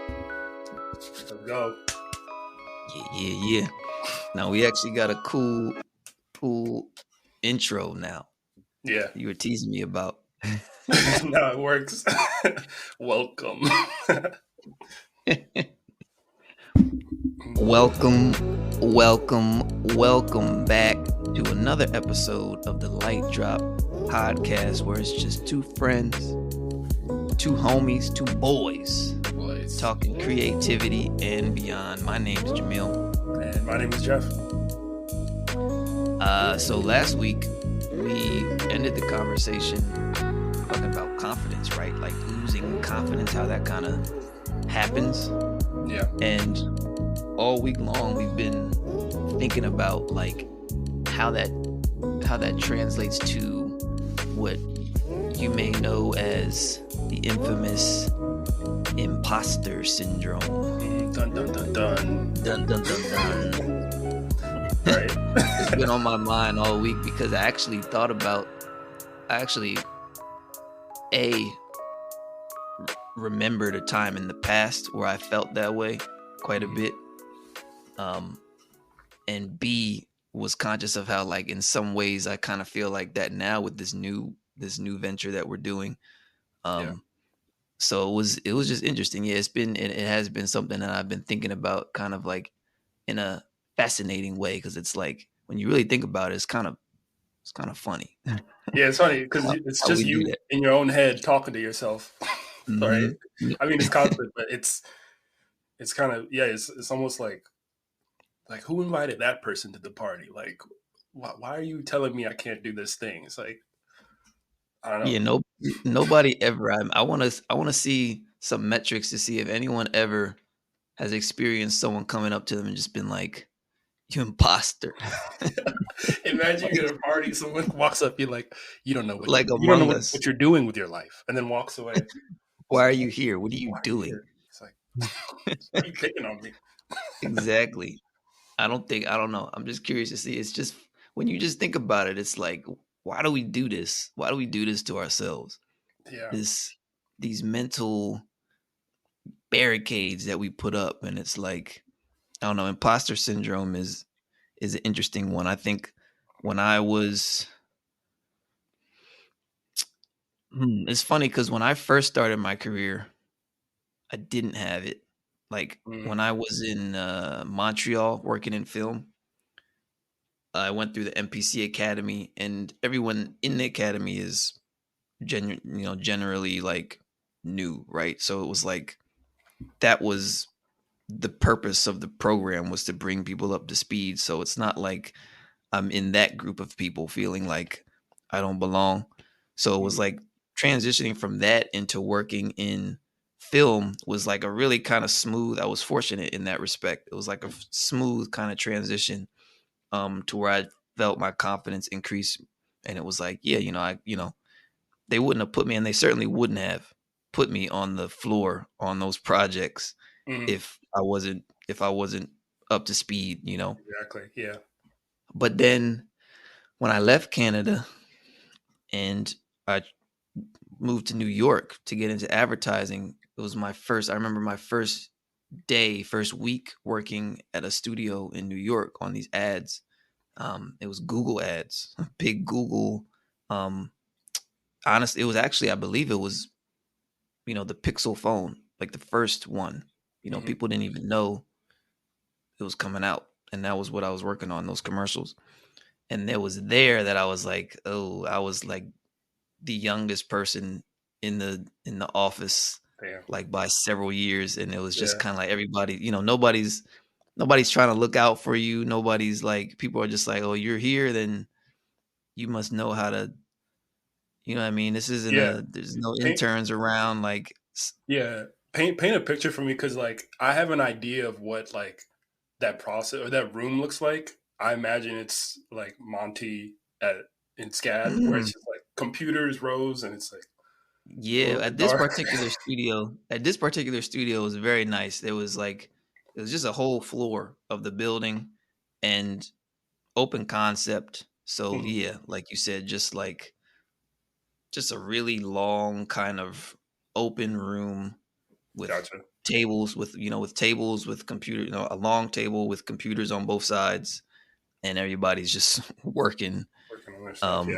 Let's go. Yeah. Now we actually got a cool intro now. Yeah. You were teasing me about. No, it works. Welcome. welcome, welcome back to another episode of the Lightdrop podcast, where it's just two friends, two homies, two boys Boys. talking creativity and beyond. My name's Jamil. And my name is Jeff. So last week we ended the conversation talking about confidence, right? Like losing confidence, how that kind of happens. Yeah. And all week long we've been thinking about like how that translates to what you may know as the infamous Imposter Syndrome. Dun dun dun dun. Dun dun dun dun. Right. It's been on my mind all week because I actually remembered a time in the past where I felt that way quite a bit. And B, was conscious of how, like, in some ways I kind of feel like that now with this new venture that we're doing. Yeah. So it was just interesting. Yeah, it has been something that I've been thinking about kind of like in a fascinating way, because it's like when you really think about it, it's kind of funny. Yeah, it's funny because it's How just we do you that. in your own head talking to yourself. Right. Mm-hmm. I mean, it's constant, but it's kind of, yeah, it's almost like who invited that person to the party? Like, why are you telling me I can't do this thing? It's like, I don't know. Yeah, nobody ever. I want to see some metrics to see if anyone ever has experienced someone coming up to them and just been like, "You imposter," Imagine you're at a party, someone walks up, you're like, like you don't know Among Us. what you're doing with your life, and then walks away. It's Why like, are you here? What are you why are you doing? here? It's like, why are you picking on me? Exactly. I don't know. I'm just curious to see. It's just when you just think about it, it's like, why do we do this? Why do we do this to ourselves? Yeah, These mental barricades that we put up, and it's like, I don't know. Imposter syndrome is an interesting one. I think when I was, it's funny because when I first started my career, I didn't have it. Like mm, when I was in Montreal working in film, I went through the MPC Academy, and everyone in the academy is generally like new, right? So it was like that was the purpose of the program, was to bring people up to speed. So it's not like I'm in that group of people feeling like I don't belong. So it was mm, like transitioning from that into working in film was like a really kind of smooth. I was fortunate in that respect. It was like a smooth kind of transition to where I felt my confidence increase, and it was like, yeah, they wouldn't have put me, and they certainly wouldn't have put me on the floor on those projects mm, if I wasn't up to speed. exactly. Yeah. But then when I left Canada and I moved to New York to get into advertising, it was I remember my first week working at a studio in New York on these ads. It was Google ads, big Google. Um, Honestly, it was actually, I believe it was, the Pixel phone, like the first one. Hmm. People didn't even know it was coming out, and that was what I was working on, those commercials. And it was there that I was like, oh, I was like the youngest person in the office, Damn. like by several years, and it was just Yeah. kind of like everybody, nobody's trying to look out for you. Nobody's like, people are just like, oh, you're here, then you must know how to, what I mean? This isn't Yeah. there's no Paint. interns around, like, Yeah. Paint a picture for me, because like I have an idea of what like that process or that room looks like. I imagine it's like Monty at in SCAD, where it's just like computers, rows, and it's like a yeah, little bit dark. at this particular studio was very nice. There was like, it was just a whole floor of the building and open concept. So Mhm. yeah, like you said, just a really long kind of open room, with Gotcha. tables, with tables with computer, a long table with computers on both sides, and everybody's just working. Working on their stuff. Um, Yeah.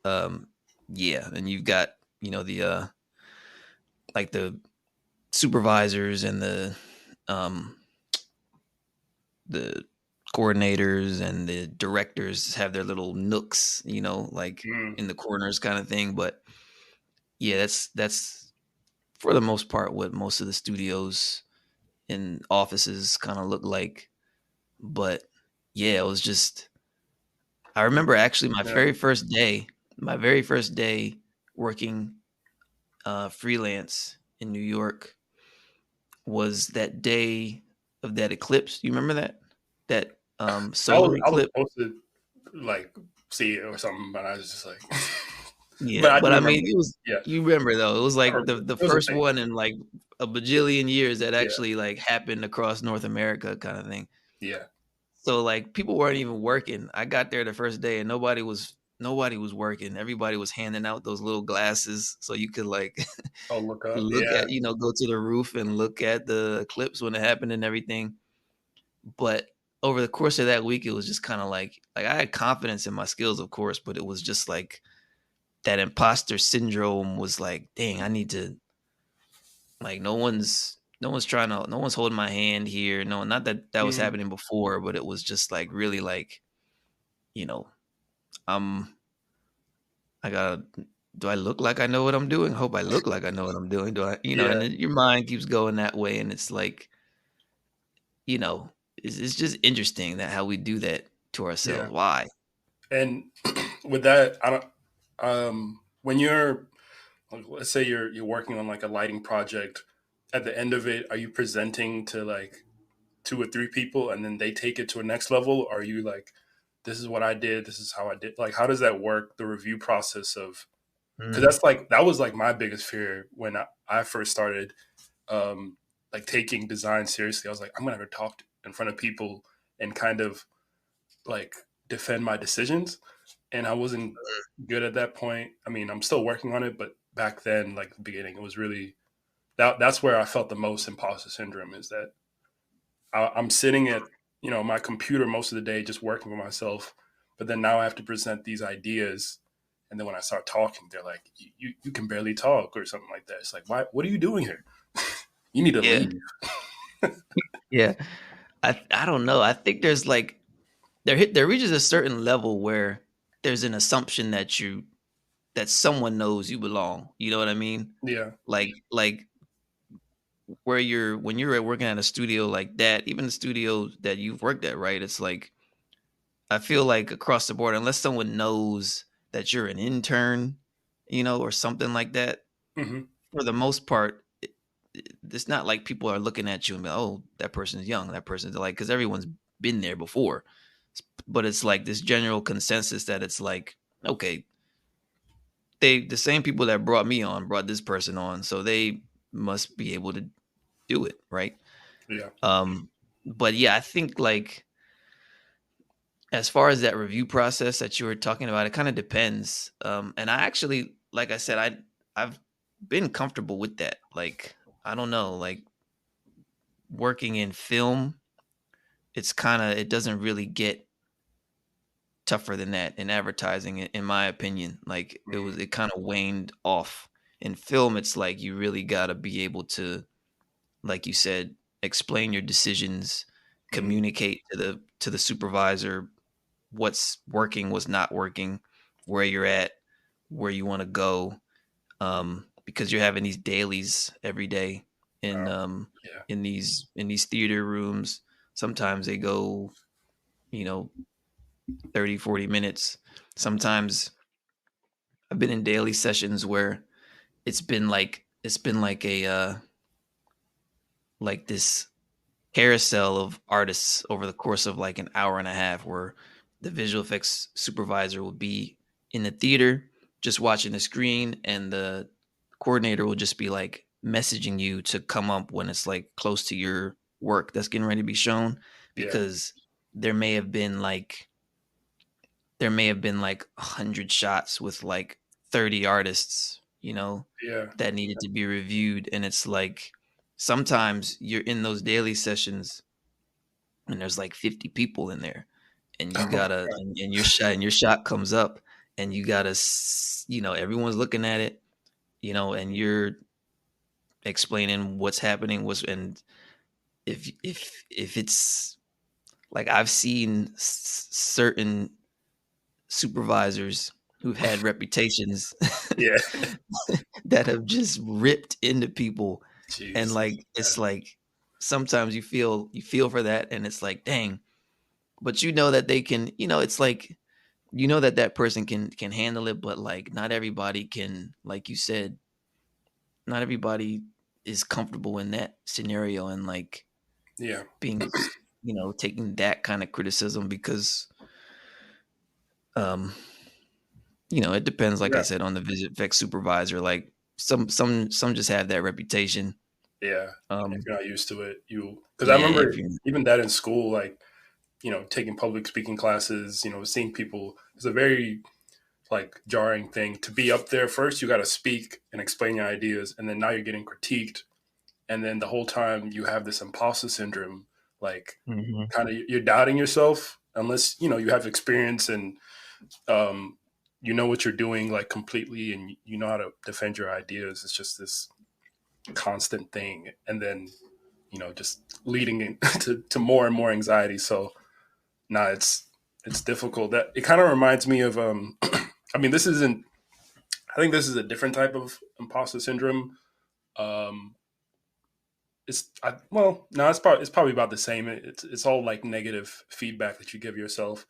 um, yeah, and you've got the like the supervisors and um the coordinators and the directors have their little nooks, like Mm, in the corners kind of thing. But yeah, that's for the most part what most of the studios and offices kind of look like. But yeah, it was just I remember actually yeah. my very first day working freelance in New York was that day of that eclipse. You remember that solar I was eclipse? supposed to like see it or something, but I was just like, but Yeah, I do but I remember. mean, it was Yeah, you remember though, it was I like remember. the It was a first thing. one in like a bajillion years that Yeah, actually like happened across North America kind of thing. yeah. So like people weren't even working. I got there the first day and nobody was working. Everybody was handing out those little glasses so you could like I'll look up. look Yeah, at, go to the roof and look at the eclipse when it happened and everything. But over the course of that week, it was just kind of like I had confidence in my skills, of course, but it was just like that imposter syndrome was like, dang, I need to like no one's holding my hand here. No, not that that was mm, happening before, but it was just like really like, you know, I'm I gotta do I look like I know what I'm doing? I hope I look like I know what I'm doing. Do I, and yeah, then your mind keeps going that way. And it's like, you know, it's just interesting that how we do that to yeah. ourselves. Why? And with that, I don't. When you're, like, let's say you're working on like a lighting project, at the end of it, are you presenting to like two or three people, and then they take it to a next level? Or are you like, this is what I did, this is how I did? Like, how does that work? The review process of, because Mm, that's like that was like my biggest fear when I first started like taking design seriously. I was like, I'm gonna have to talk in front of people and kind of like defend my decisions, and I wasn't good at that point. I mean, I'm still working on it, but back then, like the beginning, it was really that's where I felt the most imposter syndrome. Is that I'm sitting at my computer most of the day just working for myself, but then now I have to present these ideas, and then when I start talking, they're like, "You can barely talk" or something like that. It's like, why? What are you doing here? You need to yeah, leave. yeah. I don't know. I think there's like there reaches a certain level where there's an assumption that someone knows you belong. You know what I mean? Yeah. Like where when you're working at a studio like that, even the studio that you've worked at, right? It's like I feel like across the board, unless someone knows that you're an intern, or something like that, Hmm. for the most part, it's not like people are looking at you and be like, oh, that person's young, that person's like, because everyone's been there before. But it's like this general consensus that it's like, okay, the same people that brought me on brought this person on, so they must be able to do it, right? Yeah. Um, but yeah, I think like as far as that review process that you were talking about, it kind of depends. And I actually, like I said, I've been comfortable with that. Like, I don't know, like working in film, it doesn't really get tougher than that in advertising, in my opinion. Like Mm, it kind of waned off. In film, it's like you really gotta be able to, like you said, explain your decisions, mm, communicate to the supervisor what's working, what's not working, where you're at, where you want to go, because you're having these dailies every day in wow. um, Yeah. in these theater rooms. Sometimes they go, you know, 30, 40 minutes. Sometimes I've been in daily sessions where it's been like a like this carousel of artists over the course of like an hour and a half where the visual effects supervisor will be in the theater just watching the screen and the coordinator will just be like messaging you to come up when it's like close to your work that's getting ready to be shown, Yeah. because there may have been like there may have been like 100 shots with like 30 artists, Yeah. that needed to be reviewed. And it's like sometimes you're in those daily sessions and there's like 50 people in there, and you Oh my gotta god. and your shot comes up, and you gotta everyone's looking at it, and you're explaining what's happening, what's and if it's like I've seen certain supervisors who've had reputations Yeah. that have just ripped into people, and Jeez. like Yeah. it's like sometimes you feel for that, and it's like dang, but that they can, it's like that that person can handle it, but like not everybody can, like you said, not everybody is comfortable in that scenario, and like Yeah. being taking that kind of criticism because um it depends, like I Yeah. said, on the visit vec supervisor. Like some just have that reputation. Yeah. If um you're not used to it, because I yeah, if remember you even that in school, like, taking public speaking classes, seeing people, it's a very like jarring thing to be up there. First, you got to speak and explain your ideas, and then now you're getting critiqued, and then the whole time you have this imposter syndrome, like Mhm. kind of you're doubting yourself unless you have experience and um, you know what you're doing like completely, and you know how to defend your ideas. It's just this constant thing, and then just leading to more and more anxiety. So nah, it's difficult. That it kind of reminds me of I mean, this isn't. I think this is a different type of imposter syndrome. Um, well, no, it's probably about the same. It's all like negative feedback that you give yourself.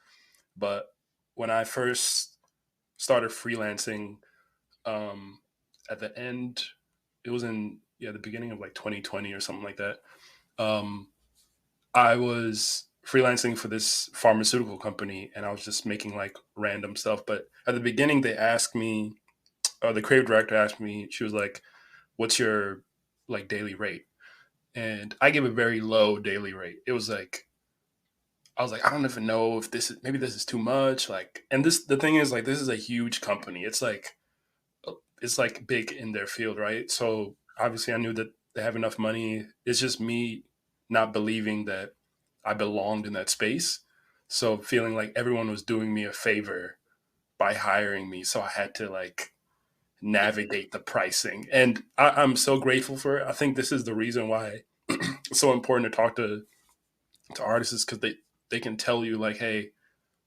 But when I first started freelancing, um, at the end, it was in the beginning of like 2020 or something like that. Um, I was freelancing for this pharmaceutical company, and I was just making like random stuff. But at the beginning, they asked me, or the creative director asked me, she was like, "What's your like daily rate?" And I gave a very low daily rate. It was like I was like, I don't even know if maybe this is too much. Like, and the thing is, like, this is a huge company. It's like big in their field, right? So obviously, I knew that they have enough money. It's just me not believing that I belonged in that space. So feeling like everyone was doing me a favor by hiring me. So I had to like navigate the pricing. And I'm so grateful for it. I think this is the reason why it's so important to talk to artists, because they can tell you like, hey,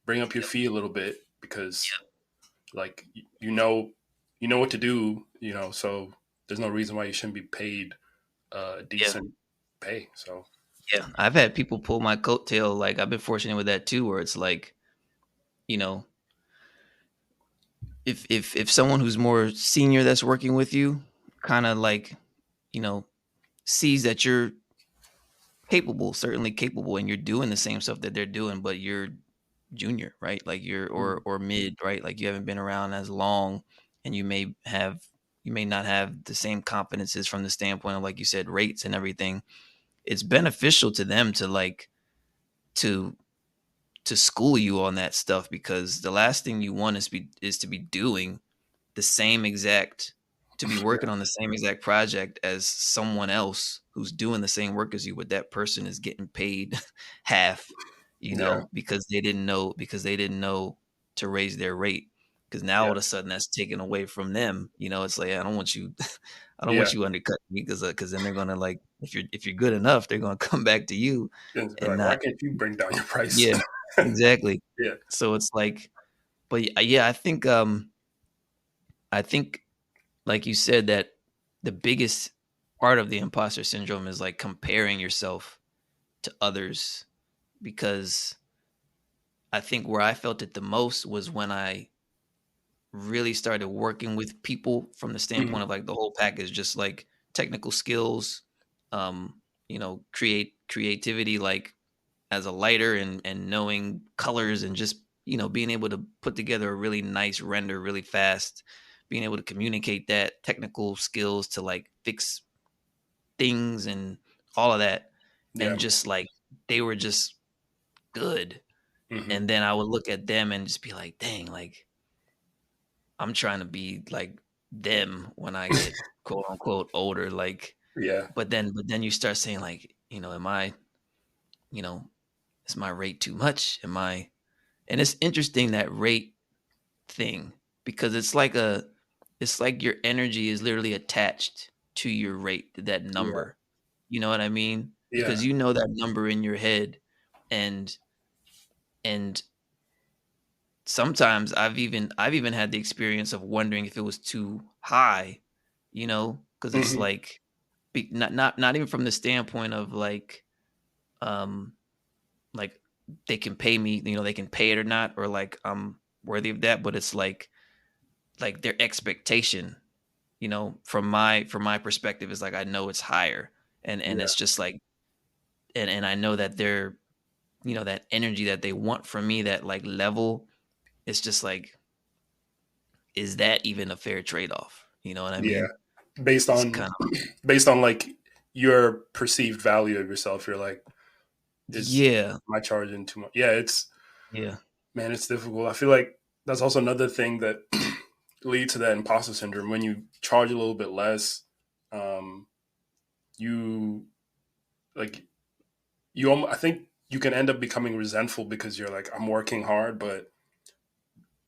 bring up your Yep. fee a little bit, because like you know what to do, so there's no reason why you shouldn't be paid Yeah. decent pay. So Yeah, I've had people pull my coattail. Like I've been fortunate with that too, where it's like, you know, if someone who's more senior that's working with you, kind of like, you know, sees that you're capable, certainly capable, and you're doing the same stuff that they're doing, but you're junior, right? Like you're mm, or mid, right? Like you haven't been around as long, and you may not have the same confidences from the standpoint of, like you said, rates and everything. It's beneficial to them to like to school you on that stuff, because the last thing you want is to be doing the same exact to be yeah, working on the same exact project as someone else who's doing the same work as you, but that person is getting paid half, yeah, because they didn't know to raise their rate. Because now yeah, all of a sudden that's taken away from them. It's like I don't want you, I don't yeah. want you undercut me, because then they're gonna like, if you're good enough, they're gonna come back to you And be and like, why not. can't you bring down your price? Yeah, exactly. Yeah. So it's like, but yeah, I think like you said, that the biggest part of the imposter syndrome is like comparing yourself to others, because I think where I felt it the most was when I really started working with people from the Mhm. standpoint of like the whole package, just like technical skills, creativity, like as a lighter, and knowing colors, and just being able to put together a really nice render really fast, being able to communicate that technical skills to like fix things and all of that, Yeah. and just like they were just good. Hmm. And then I would look at them and just be like, dang, like I'm trying to be like them when I get quote unquote older. Like, Yeah. but then you start saying like, am I, you know, is my rate too much? Am I? And it's interesting that rate thing because it's like your energy is literally attached to your rate, that Yeah. number. You know what I mean? Because Yeah. you know that number in your head, and and sometimes I've even had the experience of wondering if it was too high, because it's Hmm. like not even from the standpoint of um like they can pay me, they can pay it or not, or like I'm worthy of that, but it's like their expectation, from my perspective is like I know it's higher, and Yeah. it's just like, and I know that they're, that energy that they want from me, that like level, it's just like, is that even a fair trade-off? You know what I Yeah. mean? Based It's on kind of, based on like your perceived value of yourself, you're like, is yeah, am I charging too much? Yeah, it's yeah. man, it's difficult. I feel like that's also another thing that leads to that imposter syndrome. When you charge a little bit less, um, you like I think you can end up becoming resentful because you're like, I'm working hard, but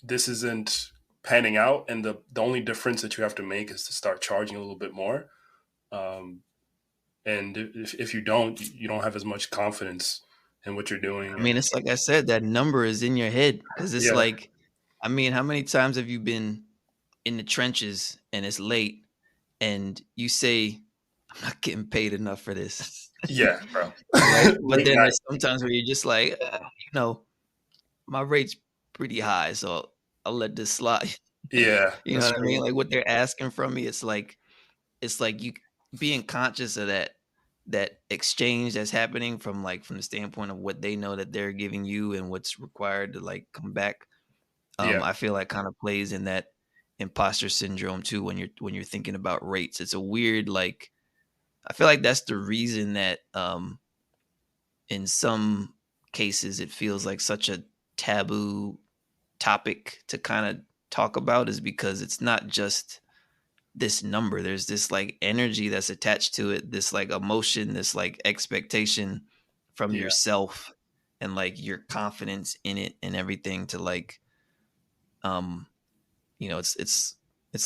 this isn't panning out, and the only difference that you have to make is to start charging a little bit more. Um, and if you don't, you don't have as much confidence in what you're doing. I mean, And it's like I said, that number is in your head because it's yeah, like, I mean, how many times have you been in the trenches and it's late and you say, I'm not getting paid enough for this, yeah, bro. right? But Late then night. there's sometimes where you're just like, my rate's pretty high, so I'll let this slide. Yeah, You know that's what I mean? true. Like what they're asking from me, it's like you being conscious of that exchange that's happening from the standpoint of what they know that they're giving you and what's required to like come back. Yeah, I feel like kind of plays in that imposter syndrome too when you're thinking about rates. It's a weird, like, I feel like that's the reason that in some cases it feels like such a taboo topic to kind of talk about, is because it's not just this number. There's this like energy that's attached to it, this like emotion, this like expectation from yeah, yourself, and like your confidence in it and everything, to like, um it's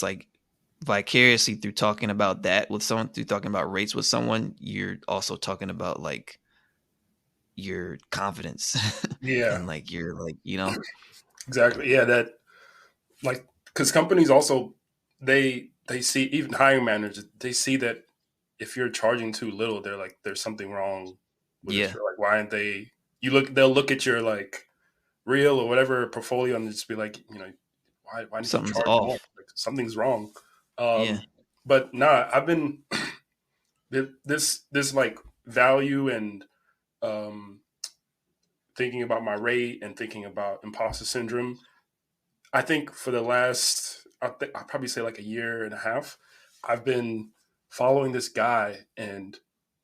like vicariously through talking about that with someone, through talking about rates with someone, you're also talking about like your confidence yeah, and like your, like, exactly. Yeah, that like because companies also they see, even hiring managers, they see that if you're charging too little, they're like, there's something wrong with this. yeah, You're like, why aren't they? They'll look at your like reel or whatever portfolio and just be like, why did you something's charge more? off. Like something's wrong. Yeah, But nah, I've been this like value and um, thinking about my rate and thinking about imposter syndrome. I think for the last, I'll probably say like a year and a half, I've been following this guy, and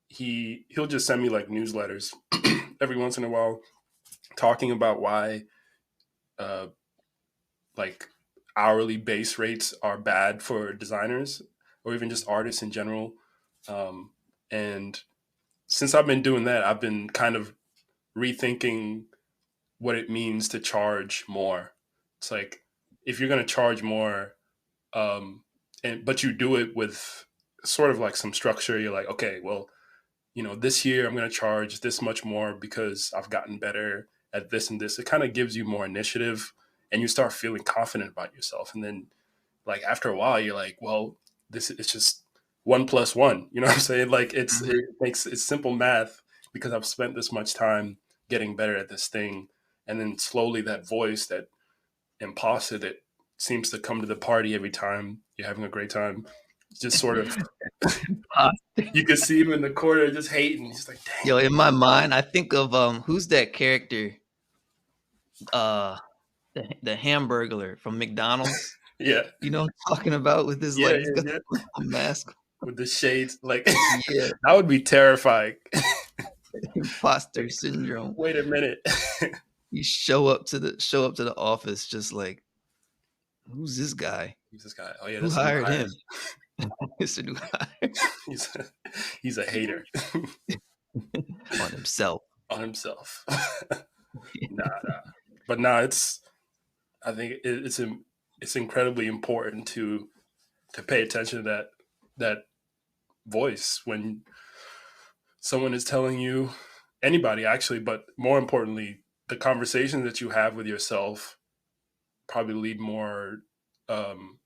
he'll just send me like newsletters every once in a while talking about why uh, like hourly base rates are bad for designers or even just artists in general. Um, and since I've been doing that, I've been kind of rethinking what it means to charge more. It's like, if you're going to charge more, but you do it with sort of like some structure, you're like, okay, well, this year I'm going to charge this much more because I've gotten better at this and this. It kind of gives you more initiative, and you start feeling confident about yourself. And then, like, after a while, you're like, well, this is just one plus one. You know what I'm saying? Like, hmm it's simple math because I've spent this much time getting better at this thing. And then slowly that voice, that imposter that seems to come to the party every time you're having a great time, just sort of, you can see him in the corner just hating. He's like, Yo, dang. in my mind, I think of who's that character? Uh, the Hamburglar from McDonald's. Yeah. You know what I'm talking about, with this, Yeah, like, he's yeah, got yeah. the mask. With the shades, like Yeah, that would be terrifying. imposter Like, syndrome. wait a minute. You show up to the office just like, who's this guy? Who's this guy? Oh yeah, Who that's a new hired hire. him? It's a new hire He's he's a hater on himself. on himself. Nah. But nah, it's I think it's incredibly important to pay attention to that voice when someone is telling you, anybody actually, but more importantly, the conversations that you have with yourself probably lead more. Um,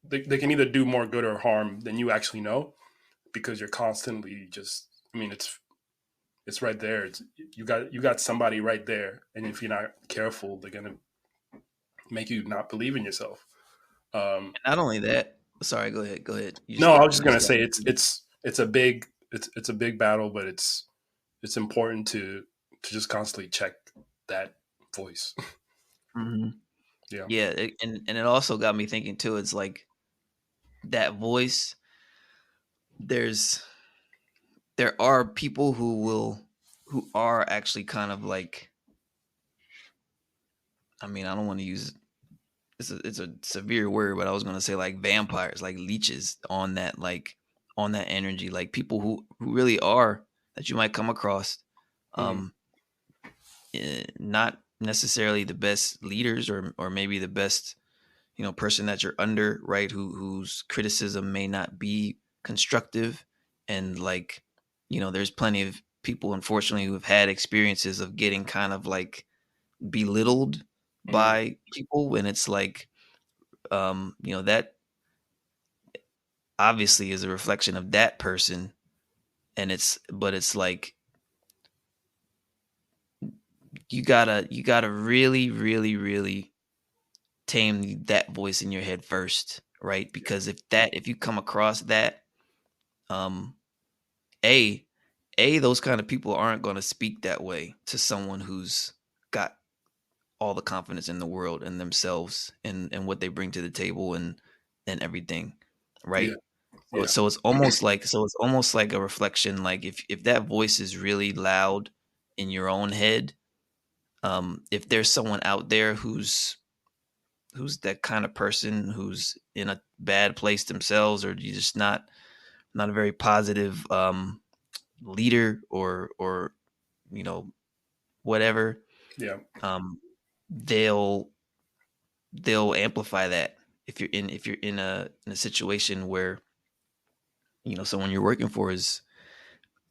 they can either do more good or harm than you actually know because you're constantly just. I mean, it's right there. You got somebody right there, and if you're not careful, they're gonna make you not believe in yourself. Um, And not only that, sorry, go ahead. Go ahead. no, I was just You just gonna got say it's a big it's a big battle, but it's important to just constantly check that voice. hmm Yeah. Yeah, and it also got me thinking too. It's like that voice. There's there are people who are actually kind of like, I mean, I don't want to use it's a severe word, but I was gonna say like vampires, like leeches on that energy, like people who really are that you might come across, Mm-hmm. um, not necessarily the best leaders or maybe the best person that you're under, right? Whose criticism may not be constructive, and like there's plenty of people unfortunately who have had experiences of getting kind of like belittled Mm-hmm. by people, and it's like that obviously is a reflection of that person, and it's like you gotta really really really tame that voice in your head first, right? Because if you come across that, um a those kind of people aren't going to speak that way to someone who's got all the confidence in the world in themselves and what they bring to the table and everything, Yeah. right? So Yeah. so it's almost like a reflection. Like if that voice is really loud in your own head, if there's someone out there who's that kind of person who's in a bad place themselves, or you just not a very positive leader or you know whatever, Yeah. um, they'll they'll amplify that. If you're in a situation where someone you're working for is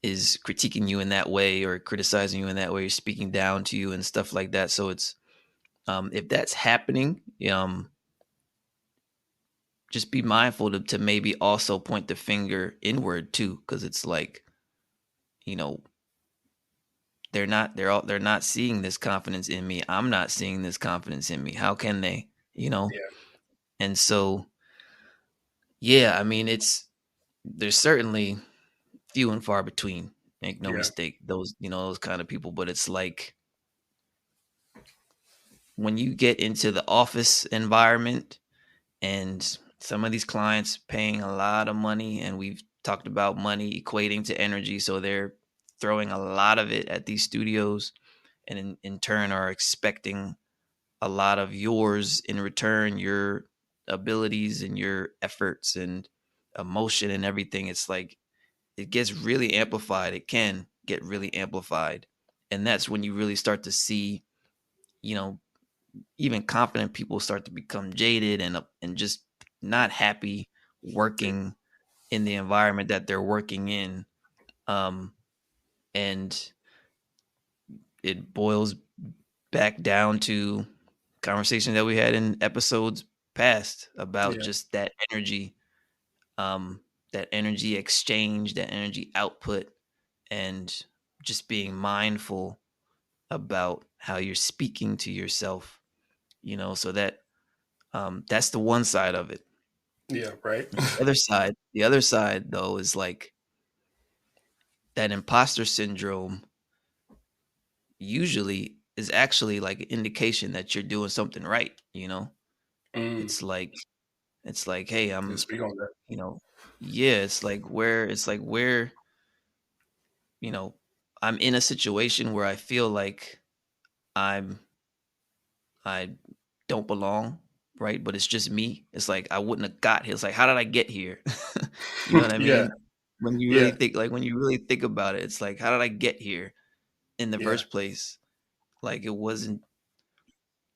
critiquing you in that way or criticizing you in that way, or speaking down to you and stuff like that. So it's if that's happening, just be mindful to maybe also point the finger inward too, because it's like you know they're not seeing this confidence in me. I'm not seeing this confidence in me. How can they? Yeah. And so yeah, I mean there's certainly few and far between. Make no Yeah. mistake, those kind of people. But it's like when you get into the office environment and some of these clients paying a lot of money, and we've talked about money equating to energy, so they're throwing a lot of it at these studios, and in turn are expecting a lot of yours in return, your abilities and your efforts and emotion and everything. It's like it gets really amplified. It can get really amplified. And that's when you really start to see, you know, even confident people start to become jaded and just not happy Yeah. working in the environment that they're working in. Um, and it boils back down to conversation that we had in episodes past about Yeah. just um, that energy exchange, that energy output, and just being mindful about how you're speaking to yourself. So that's the one side of it. Yeah. Right. The other side though is like that imposter syndrome usually is actually like an indication that you're doing something right. Mm. It's like hey, Yeah. Speak on that. you know, yeah, it's like where you know, I'm in a situation where I feel like I'm I don't belong. right? But it's just me. It's like I wouldn't have got here. It's like, how did I get here? You know what I Yeah, mean? When you really yeah, think, like when you really think about it, it's like, how did I get here in the yeah. first place? Like it wasn't,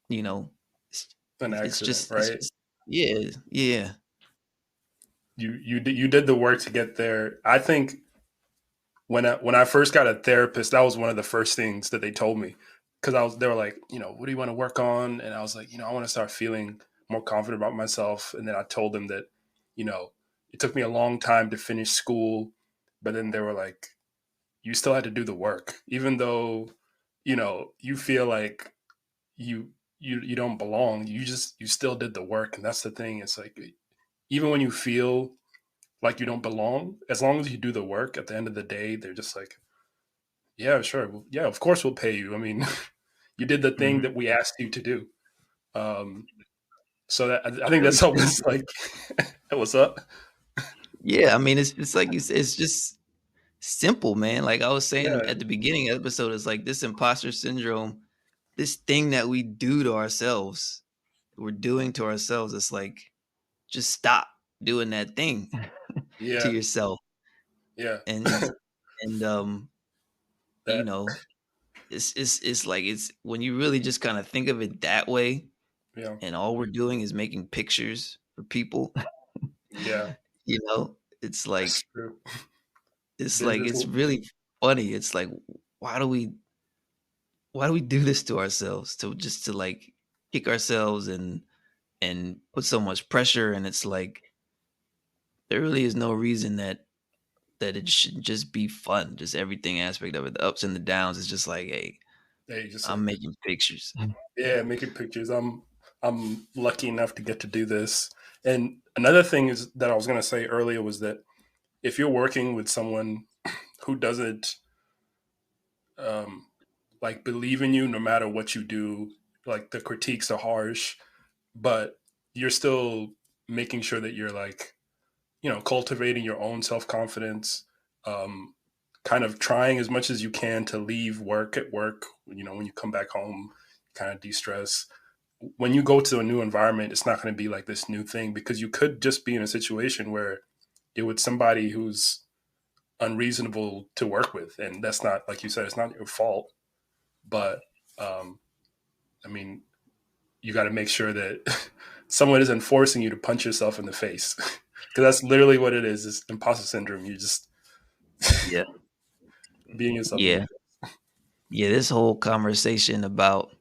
you know, it's, An accident, it's right? just, yeah, yeah. You did the work to get there. I think when I first got a therapist, that was one of the first things that they told me, because they were like, what do you want to work on? And I was like, I want to start feeling more confident about myself. And then I told them that, you know, it took me a long time to finish school, but then they were like, you still had to do the work, even though, you feel like you you don't belong. You still did the work, and that's the thing. It's like even when you feel like you don't belong, as long as you do the work, at the end of the day, they're just like, yeah, sure. Yeah, of course we'll pay you. I mean, you did the thing Mhm. that we asked you to do. Um, so that I It's think really that's always simple. like, what's up? Yeah, I mean, it's like you said, it's just simple, man. Like I was saying Yeah, at the beginning of the episode, it's like this imposter syndrome, this thing that we do to ourselves, we're doing to ourselves. It's like just stop doing that thing to yeah, yourself, yeah. and and you That, know, it's like it's when you really just kind of think of it that way, yeah, and all we're doing is making pictures for people. yeah. You know, it's That's like true. it's There's like this. it's really funny. It's like why do we why do we do this to ourselves to just to like kick ourselves and put so much pressure, and it's like there really is no reason that it should just be fun, just everything aspect of it, the ups and the downs. It's just like, hey, Hey, just I'm like, making pictures. yeah, making pictures. I'm lucky enough to get to do this. And another thing is that I was gonna say earlier was that if you're working with someone who doesn't um, like believe in you no matter what you do, like the critiques are harsh, but you're still making sure that you're like, cultivating your own self-confidence, um, kind of trying as much as you can to leave work at work, when you come back home, kind of de-stress. When you go to a new environment, it's not going to be like this new thing, because you could just be in a situation where you're with somebody who's unreasonable to work with, and that's not, like you said, it's not your fault. But um, I mean, you got to make sure that someone isn't forcing you to punch yourself in the face, because that's literally what it is. It's imposter syndrome. You just Yeah. beating yourself in the Yeah. face. Yeah. This whole conversation about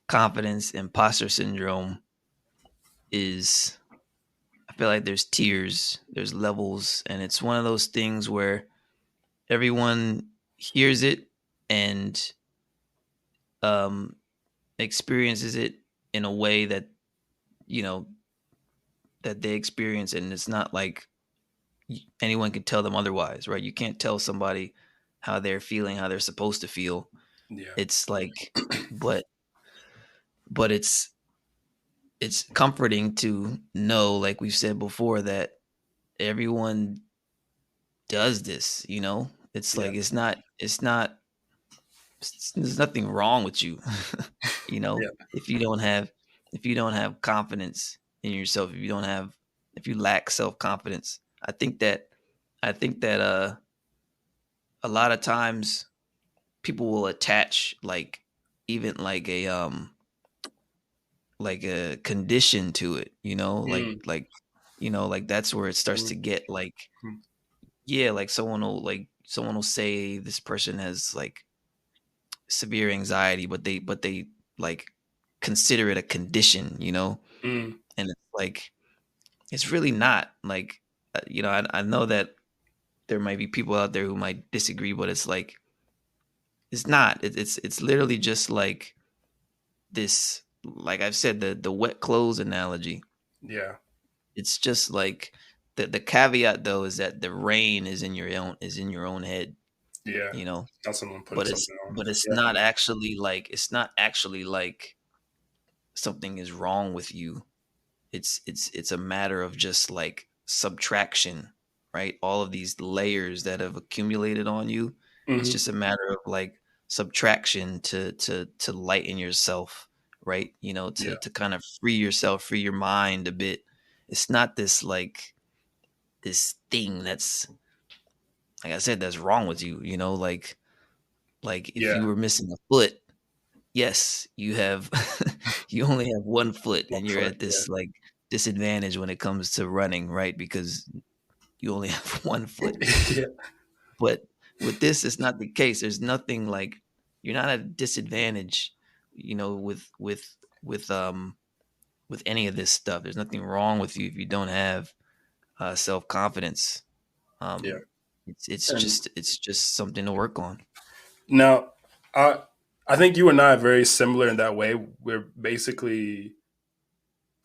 confidence, imposter syndrome is, I feel like there's tiers, there's levels, and it's one of those things where everyone hears it and um, experiences it in a way that, you know, that they experience. And it's not like anyone can tell them otherwise, right? You can't tell somebody how they're feeling, how they're supposed to feel. Yeah, It's like, but but it's comforting to know, like we've said before, that everyone does this. You know, it's yeah, like there's nothing wrong with you. You know, yeah. if you don't have confidence in yourself, if you lack self confidence, I think that a lot of times people will attach like even like a condition to it, you know, Mm, like that's where it starts mm, to get like, mm, yeah, like someone will say this person has like severe anxiety, but they like consider it a condition, you know, mm. and it's like it's really not like I know that there might be people out there who might disagree, but it's like it's not. It's literally just like this. Like I've said, the wet clothes analogy. Yeah, It's just like the caveat though is that the rain is in your own head, yeah. you know. Not someone putting But it's something on. but it's Yeah. not actually like something is wrong with you. It's a matter of just like subtraction, right? All of these layers that have accumulated on you. It's Hmm. just a matter of like subtraction to lighten yourself, right? Yeah. To kind of free yourself, free your mind a bit. It's not this like this thing that's, like I said, that's wrong with you, like if Yeah. you were missing a foot, yes, you have you only have one foot One and you're foot. at Yeah. this like disadvantage when it comes to running, right? Because you only have one foot. Yeah. But with this, it's not the case. There's nothing like you're not at a disadvantage, with with any of this stuff. There's nothing wrong with you if you don't have self confidence. Yeah. Um, And it's just something to work on. now, I I think you and I are very similar in that way. We're basically,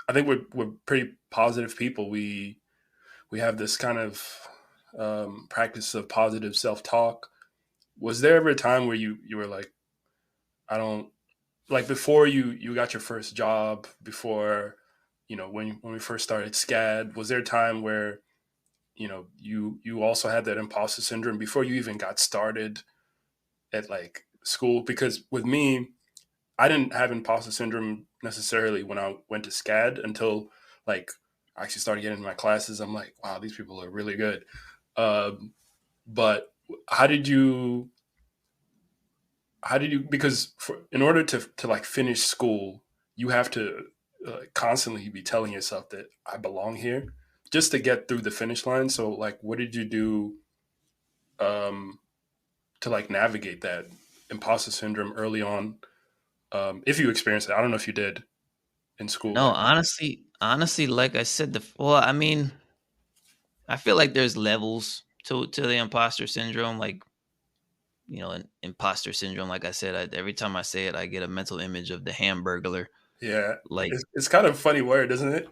I think we're pretty positive people. We have this kind of practice of positive self talk. Was there ever a time where you were like, I don't, like before you got your first job, before when we first started SCAD, was there a time where you also had that imposter syndrome before you even got started at like school? Because with me, I didn't have imposter syndrome necessarily when I went to SCAD until like I actually started getting in my classes. I'm like, wow, these people are really good. Um, but how did you because in order to like finish school, you have to constantly be telling yourself that I belong here just to get through the finish line. So like, what did you do um, to like navigate that imposter syndrome early on? If you experienced it, I don't know if you did in school. No, Like, honestly, like I said, well, I mean, I feel like there's levels to the imposter syndrome. Like, an imposter syndrome. Like I said, every time I say it, I get a mental image of the Hamburglar. yeah, Like, it's kind of a funny word, isn't it?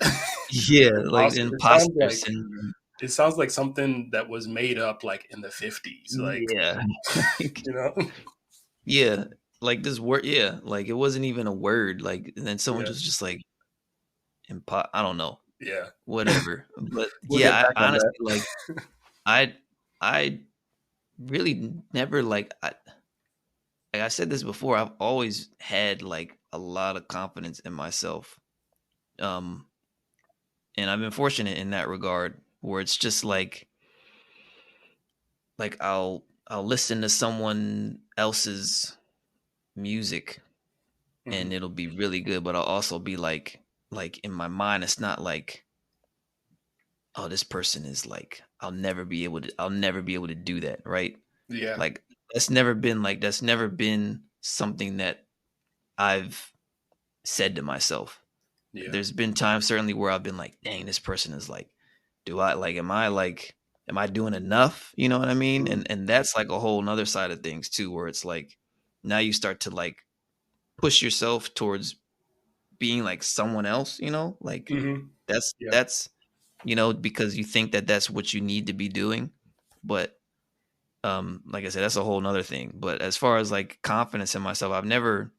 yeah, like the Imposter. imposter syndrome. It sounds like something that was made up like in the 50s. Like, Yeah, like you know, yeah, like this word. Yeah, like it wasn't even a word. Like, and then someone yeah, was just like I don't know, yeah. whatever. But We'll get yeah, back I on honestly that. like I I really never like I said this before. I've always had like a lot of confidence in myself. Um, and I've been fortunate in that regard where it's just like I'll listen to someone else's music Hmm. and it'll be really good, but I'll also be like in my mind it's not like, oh, this person is like I'll never be able to do that, right? Yeah, Like that's never been something that I've said to myself. yeah. There's been times certainly where I've been like, dang, this person is like, do I like am I doing enough? You know what I mean? Hmm. And that's like a whole nother side of things too, where it's like now you start to like push yourself towards being like someone else, like Hmm. that's Yeah. that's because you think that that's what you need to be doing. But like I said, that's a whole nother thing. But as far as like confidence in myself, I've never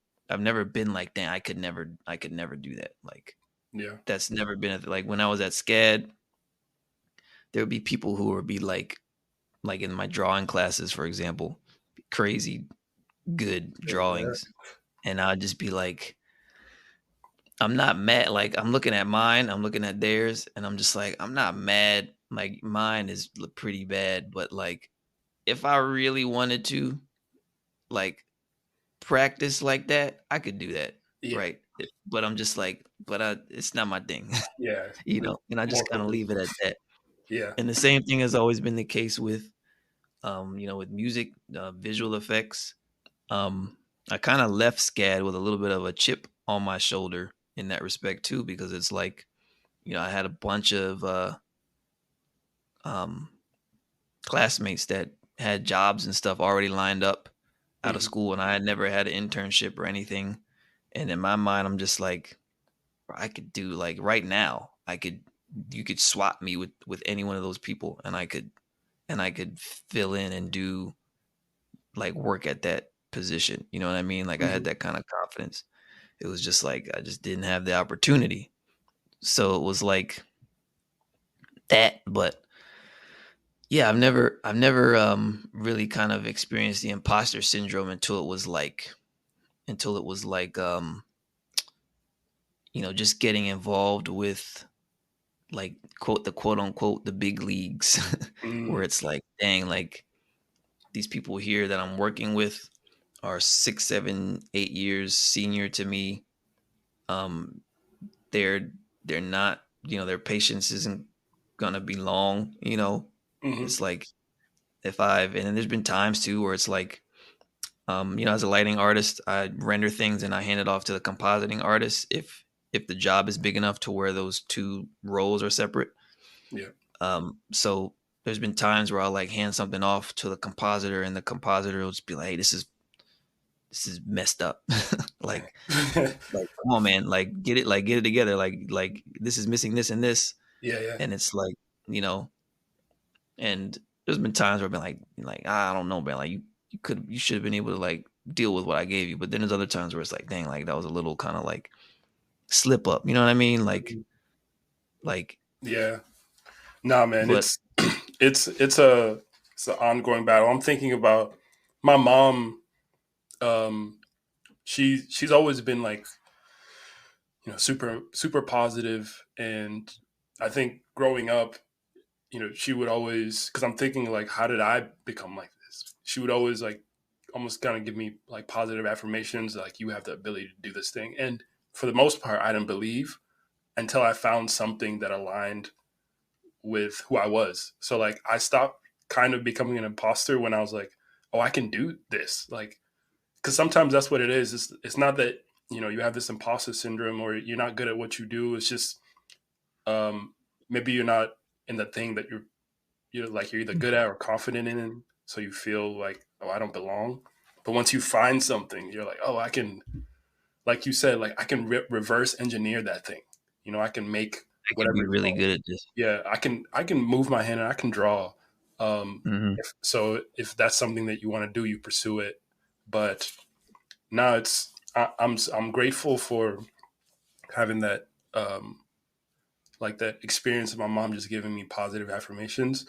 been like, dang, I could never do that. Like Yeah. that's never been like when I was at SCAD, there would be people who would be like in my drawing classes, for example, crazy good Yeah. drawings. And I'd just be like, I'm not mad. Like I'm looking at mine, I'm looking at theirs, and I'm just like, I'm not mad. Like mine is pretty bad, but like if I really wanted to like practice like that, I could do that. Yeah. Right. But I'm just like, it's not my thing, Yeah. and I More just kind of focused. leave it at that. Yeah. And the same thing has always been the case with, with music, visual effects. Um, I kind of left SCAD with a little bit of a chip on my shoulder in that respect too, because it's like, I had a bunch of um, classmates that had jobs and stuff already lined up out of Hmm. school, and I had never had an internship or anything. And in my mind, I'm just like, I could do like right now. You could swap me with any one of those people, and I could fill in and do like work at that position. You know what I mean? Like I had Hmm. that kind of confidence. It was just like I just didn't have the opportunity. So it was like that, but yeah, I've never really kind of experienced the imposter syndrome until it was like just getting involved with like quote unquote the big leagues where Mm, it's like, dang, like these people here that I'm working with are 6, 7, 8 years senior to me. Um, they're they're not, their patience isn't gonna be long. hmm. It's like if I've and then there's been times too where it's like, as a lighting artist, I render things and I hand it off to the compositing artist if the job is big enough to where those two roles are separate. Yeah. So there's been times where I'll like hand something off to the compositor and the compositor will just be like, hey, this is messed up. like like come on man, get it together. Like this is missing this and this. Yeah, yeah. And it's like, you know, and there's been times where I've been like, I don't know, man. Like you should have been able to like deal with what I gave you. But then there's other times where it's like, dang, like that was a little kind of like slip up. You know what I mean? Mhm. Like, Yeah. Nah, man, but it's an ongoing battle. I'm thinking about my mom. Um, she's always been like, super positive, and I think growing up, she would always, because I'm thinking like, how did I become like this? She would always like almost kind of give me like positive affirmations, like you have the ability to do this thing. And for the most part, I didn't believe until I found something that aligned with who I was. So like I stopped kind of becoming an imposter when I was like, oh, I can do this. Like, because sometimes that's what it is. It's not that you have this imposter syndrome or you're not good at what you do. It's just um, maybe you're not in the thing that you're either good at or confident in. So you feel like, oh, I don't belong. But once you find something, you're like, oh, I can, like you said, like I can reverse engineer that thing. I can make I can whatever be you really want. good at this. Yeah, I can move my hand and I can draw. Hmm. If that's something that you want to do, you pursue it. But now I'm grateful for having that like that experience of my mom just giving me positive affirmations,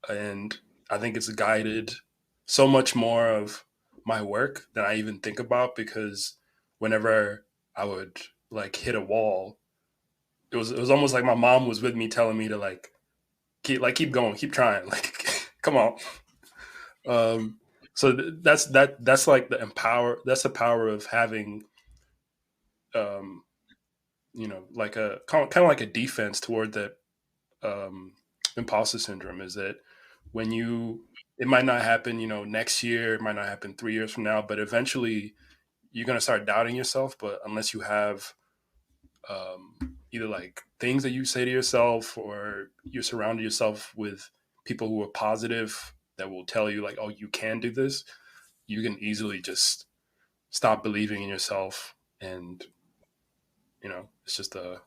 and I think it's guided so much more of my work than I even think about, because whenever I would like hit a wall, it was almost like my mom was with me telling me to keep going, keep trying, like come on. So that's like that's the power of having um like a kind of like a defense toward that um imposter syndrome, is that when you it might not happen next year, it might not happen 3 years from now, but eventually you're going to start doubting yourself. But unless you have either like things that you say to yourself, or you surround yourself with people who are positive that will tell you like, oh, you can do this, you can easily just stop believing in yourself. And it's just a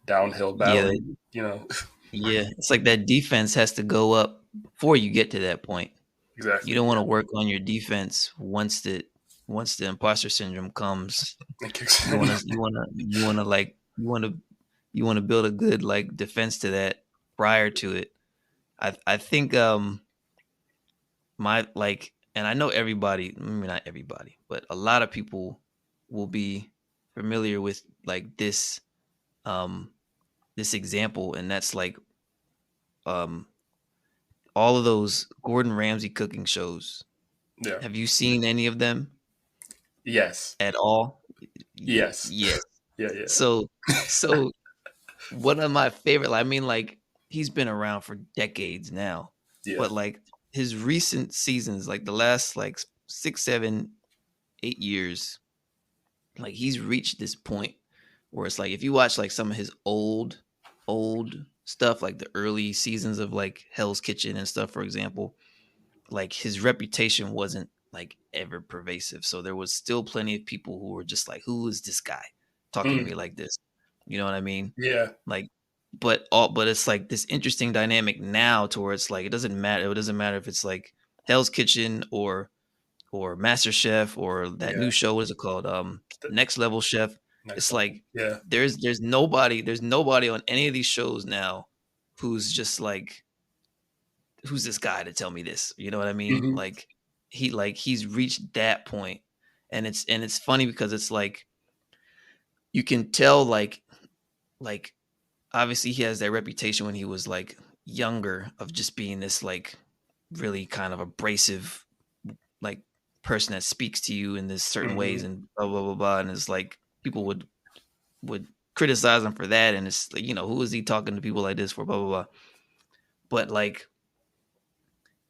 downhill battle. Yeah, you know yeah. It's like that defense has to go up before you get to that point. You exactly, don't want yeah. to work on your defense once the imposter syndrome comes. It kicks You in. want to you want to you want to like you want to build a good like defense to that prior to it. I think my like and I know everybody, maybe not everybody, but a lot of people will be familiar with like um this example, and that's like um all of those Gordon Ramsay cooking shows. Yeah. Have you seen any of them Yes. at all? Yes. Yes. Yeah, yeah. So so one of my favorite, I mean, like he's been around for decades now, Yeah. but like his recent seasons, like the last like 6, 7, 8 years, like he's reached this point where it's like if you watch like some of his old stuff, like the early seasons of like Hell's Kitchen and stuff, for example, like his reputation wasn't like ever pervasive. So there was still plenty of people who were just like, who is this guy talking to Mm, me like this? You know what I mean? yeah. Like, but it's like this interesting dynamic now to where it's like it doesn't matter. It doesn't matter if it's like Hell's Kitchen or Master Chef or that Yeah. new show. What is it called? The Next Level Chef. next It's level. like Yeah. there's nobody on any of these shows now who's just like, who's this guy to tell me this? You know what I mean? Hmm. He's reached that point, and it's funny because it's like you can tell like obviously he has that reputation when he was like younger of just being this like really kind of abrasive like person that speaks to you in this certain ways Hmm. and blah blah blah blah, and it's like people would criticize him for that, and it's like, who is he talking to people like this for, blah blah blah. But like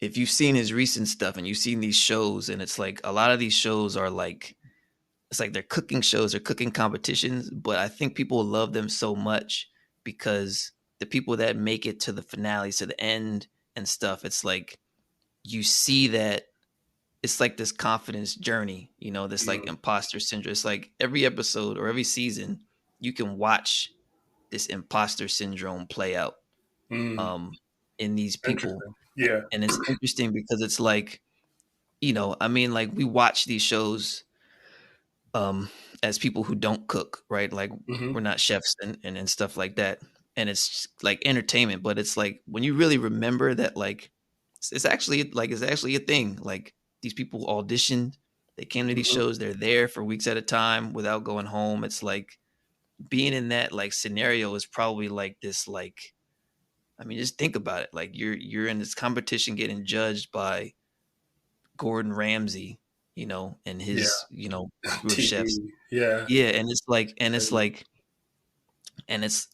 if you've seen his recent stuff and you've seen these shows, and it's like a lot of these shows are like, it's like they're cooking shows or cooking competitions, but I think people love them so much because the people that make it to the finales, to the end and stuff, it's like you see that it's like this confidence journey, this like Hmm. imposter syndrome. It's like every episode or every season, you can watch this imposter syndrome play out Mm. um in these people. Interesting. Yeah. And it's interesting because it's like, I mean, like we watch these shows um as people who don't cook, right? Like we're Hmm. not chefs and stuff like that. And it's like entertainment, but it's like when you really remember that, like it's actually a thing. Like these people auditioned, they came to these Hmm. shows, they're there for weeks at a time without going home. It's like being in that like scenario is probably like this, like, I mean, just think about it. Like you're in this competition getting judged by Gordon Ramsay, and Yeah. his, crew of chefs. TV. Yeah. Yeah, and it's like and it's Crazy. like and it's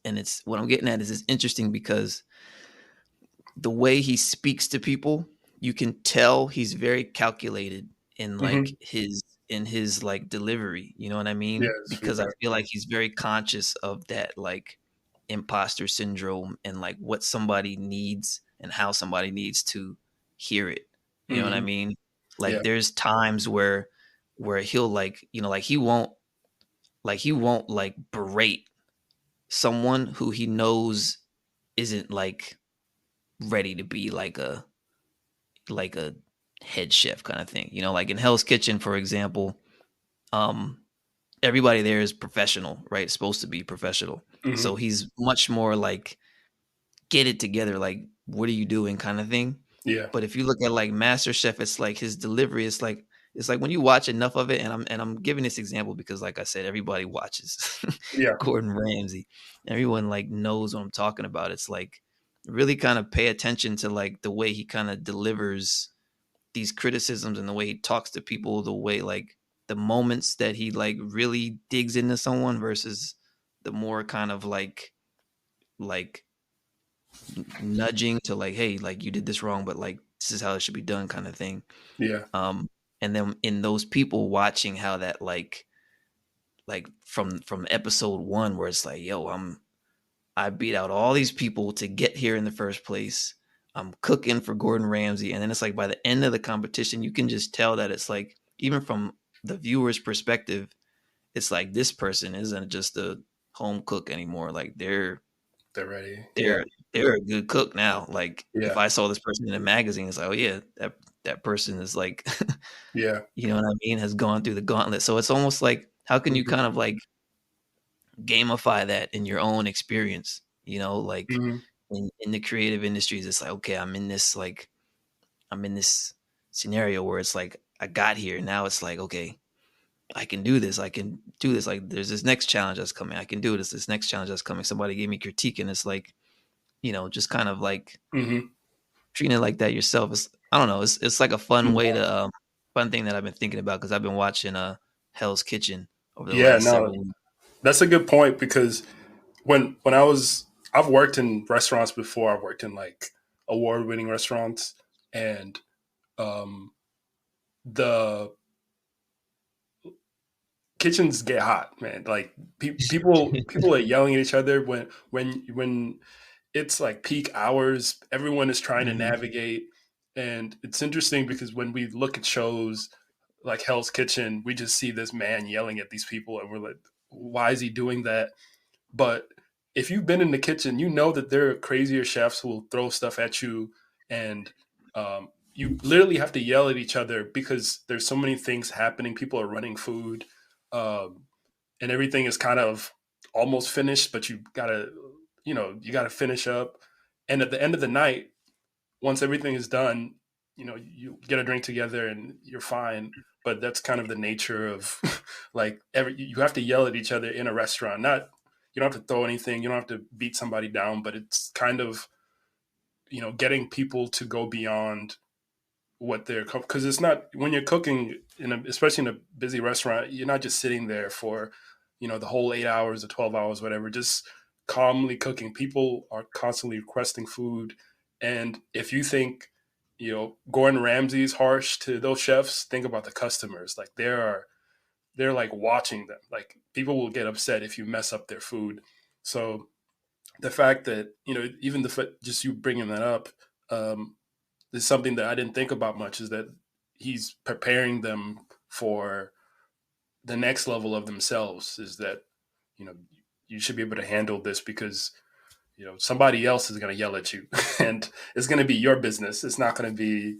what I'm getting at is it's interesting because the way he speaks to people, you can tell he's very calculated in Hmm. like his like delivery, you know what I Yeah, mean? it's Because I feedback. feel like he's very conscious of that like imposter syndrome and like what somebody needs and how somebody needs to hear it. You know what I Hmm. mean? Yeah. Like there's times where he'll like, like he won't like berate someone who he knows isn't like ready to be like a head chef kind of thing. Like in Hell's Kitchen, for example, um, everybody there is professional, right? Supposed to be professional. So Hmm. he's much more like get it together, like what are you doing kind of thing. Yeah. But if you look at like Master Chef, it's like his delivery is like it's like when you watch enough of it, and I'm giving this example because like I said, everybody watches Yeah. Gordon Ramsay. Everyone like knows what I'm talking about. It's like really kind of pay attention to like the way he kind of delivers these criticisms and the way he talks to people, the way like the moments that he like really digs into someone versus the more kind of like nudging to like, hey, like you did this wrong, but like this is how it should be done kind of thing. Yeah. um and then in those people watching how that like from episode one where it's like, yo, I beat out all these people to get here in the first place. I'm cooking for Gordon Ramsay. And then it's like by the end of the competition, you can just tell that it's like, even from the viewer's perspective, it's like this person isn't just a home cook anymore. Like They're ready. Yeah. they're they're a good cook now. Like if Yeah. I saw this person in a magazine, it's like, oh yeah, that person is like, Yeah. you know what I mean, has gone through the gauntlet. So it's almost like how can you Hmm. kind of like gamify that in your own experience, like Hmm. in the creative industries, it's like, okay, I'm in this scenario where it's like I got here. Now it's like, okay, I can do this. I can do this. Like there's this next challenge that's coming. I can do this next challenge that's coming. Somebody gave me critique, and it's like, just kind of like Hmm. treating it like that yourself. It's I don't know. It's like a fun thing that I've been thinking about because I've been watching Hell's Kitchen over the Yeah. last No, several weeks. that's a good point because I've worked in restaurants before. I've worked in like award winning restaurants, and um, the kitchens get hot, man. Like people are yelling at each other when it's like peak hours. Everyone is trying to Mhm. navigate, and it's interesting because when we look at shows like Hell's Kitchen, we just see this man yelling at these people, and we're like, why is he doing that? But if you've been in the kitchen, you know that there are crazier chefs who will throw stuff at you, and you literally have to yell at each other because there's so many things happening. People are running food, um, and everything is kind of almost finished, but you gotta finish up. And at the end of the night, once everything is done, you get a drink together and you're fine. But that's kind of the nature of like you have to yell at each other in a restaurant. Not you don't have to throw anything, you don't have to beat somebody down, but it's kind of getting people to go beyond what they're because it's not when you're cooking especially in a busy restaurant, you're not just sitting there for the whole 8 hours or 12 hours, whatever, just calmly cooking. People are constantly requesting food, and if you think Gordon Ramsay's harsh to those chefs, think about the customers. Like they're like watching them. Like people will get upset if you mess up their food. So the fact that even just you bringing that up, um, is something that I didn't think about much, is that he's preparing them for the next level of themselves, is that you know you should be able to handle this because somebody else is going to yell at you and it's going to be your business, it's not going to be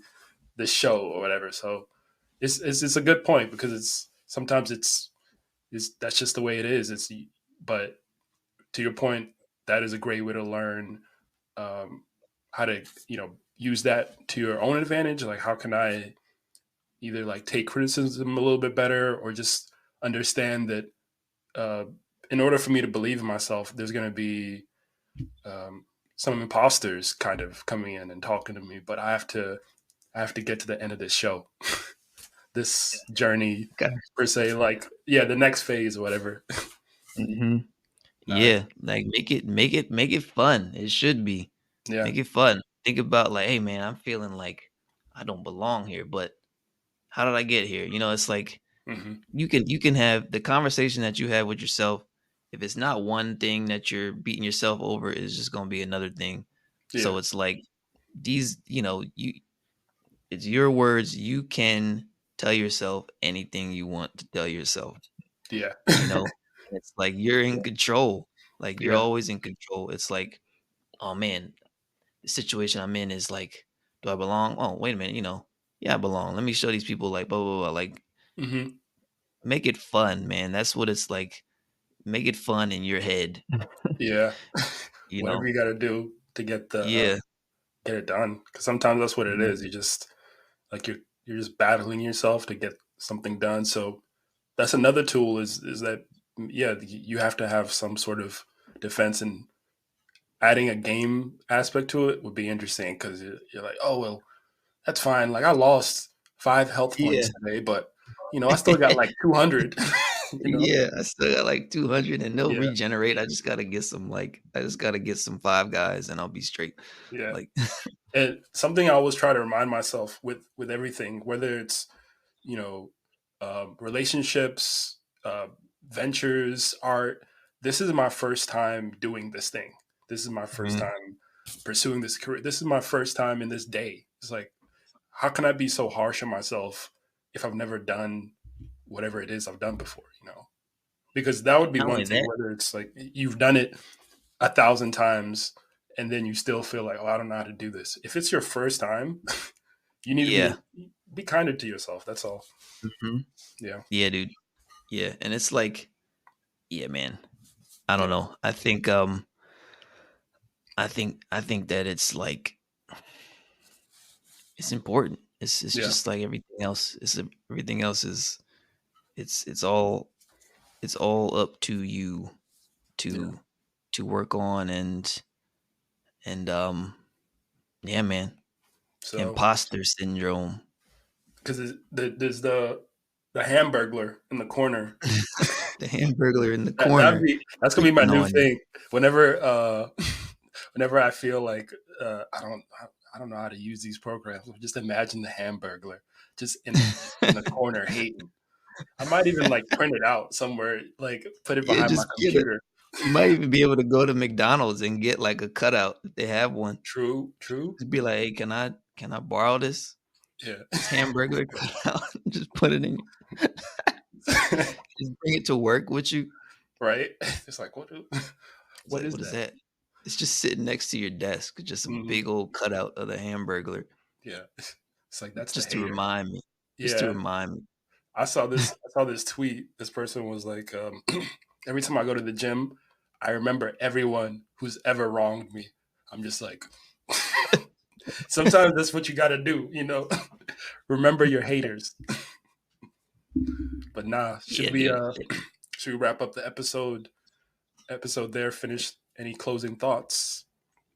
the show or whatever. So it's a good point because it's sometimes it's that's just the way it is. But to your point, that is a great way to learn how to use that to your own advantage. Like how can I either like take criticism a little bit better or just understand that uh, in order for me to believe in myself, there's going to be um, some imposters kind of coming in and talking to me, but I have to get to the end of this show, this journey Okay. per se, like the next phase or whatever. Hmm. uh, Yeah, like make it fun. It should be. yeah. Make it fun. Think about like, hey man, I'm feeling like I don't belong here, but how did I get here? It's like Hmm. you can have the conversation that you have with yourself. If it's not one thing that you're beating yourself over, it's just gonna be another thing. Yeah. So it's like these, it's your words. You can tell yourself anything you want to tell yourself, Yeah. you know? It's like you're in control. Like you're Yeah. always in control. It's like, oh man, the situation I'm in is like, do I belong? Oh, wait a minute, yeah, I belong. Let me show these people like blah blah blah. Like Hmm. make it fun, man. That's what it's like. Make it fun in your head, Yeah. you Whatever know? you got to do to Yeah. get it done, because sometimes that's what it Mhm. is. You just like you're just battling yourself to get something done. So that's another tool, is that you have to have some sort of defense, and adding a game aspect to it would be interesting because you're like, oh well, that's fine. Like I lost 5 health Yeah. points today, but I still got like 200. you know? Yeah, I still got like 200 and they'll Yeah, regenerate. I just gotta get some five guys and I'll be straight. yeah. Like, And something I always try to remind myself with everything, whether it's you know relationships, ventures, art. This is my first time doing this thing. This is my first mhm. time pursuing this career. This is my first time in this day. It's like, how can I be so harsh on myself if I've never done whatever it is I've done before? Because that would be Not one only thing. that, Whether it's like you've done it 1,000 times and then you still feel like, oh, I don't know how to do this. If it's your first time, you need to yeah. be kinder to yourself. That's all. Mhm. Yeah. Yeah, dude. Yeah, and it's like, yeah, man. I don't Yeah. know. I think that it's like it's important. It's Yeah. just like everything else. Everything else is it's all up to you Yeah. to work on and yeah, man. So, Imposter syndrome. because there's the Hamburglar in the corner. The hamburglar in the That'd corner be that's gonna be my creeping new on you. thing. Whenever whenever I feel like I don't know how to use these programs, just imagine the Hamburglar just in the corner hating. I might even like print it out somewhere, like put it Yeah, behind my just get it. computer. You might even be able to go to McDonald's and get like a cutout if they have one. True, true. Just be like, "Hey, can I borrow Yeah. this hamburger cutout?" Just put it in. Just bring it to work with you. Right? It's like It's what like, is what is that? that? It's just sitting next to your desk, just a Hmm. big old cutout of the hamburger, Yeah. It's like that's the just to hater. remind me. Just to Yeah. remind me. I saw this tweet. This person was like, every time I go to the gym, I remember everyone who's ever wronged me. I'm just like, Sometimes that's what you got to do, you know. Remember your haters. But nah, Yeah, dude. should we wrap up the episode there? Finish any closing thoughts?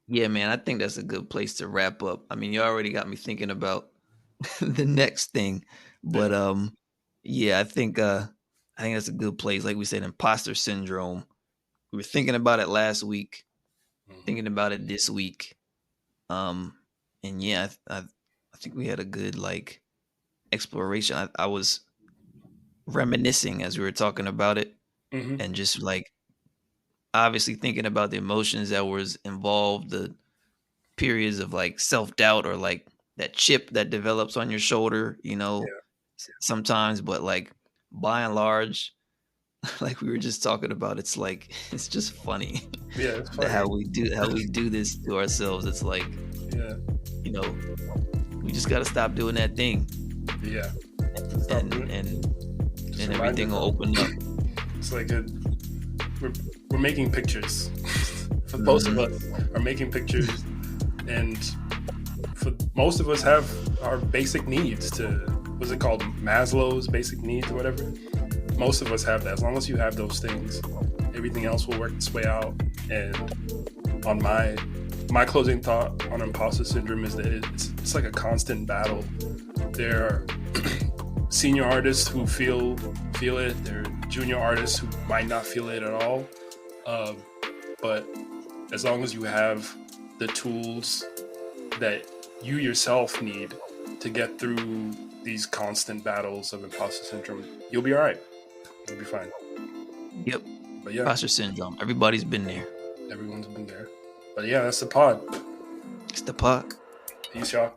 Yeah, man, I think that's a good place to wrap up. I mean, you already got me thinking about the next thing, but Yeah. yeah, I think that's a good place. Like we said, imposter syndrome. We were thinking about it last week, Hmm. thinking about it this week. Um, and yeah, I think we had a good like exploration. I was reminiscing as we were talking about it, Hmm. and just like obviously thinking about the emotions that was involved, the periods of like self doubt or like that chip that develops on your shoulder, Yeah. sometimes, but like by and large, like we were just talking about, it's like it's just funny Yeah, it's that funny. how we do this to ourselves. It's like, Yeah. you know, we just gotta stop doing that thing Yeah. Stop and doing and it. Just and remind everything will yourself. open up. It's like we're, we're making pictures. For most of Hmm. us are making pictures, and for most of us have our basic needs to, what's it called, Maslow's basic needs or whatever. Most of us have that. As long as you have those things, everything else will work its way out. And on my closing thought on imposter syndrome is that it's like a constant battle. There are senior artists who feel it. There are junior artists who might not feel it at all. Um, but as long as you have the tools that you yourself need to get through these constant battles of imposter syndrome, you'll be all right. You'll be fine. Yep. But yeah, Imposter syndrome. Everybody's been there. everyone's been there. But yeah, that's the pod. It's the pot. Peace, y'all.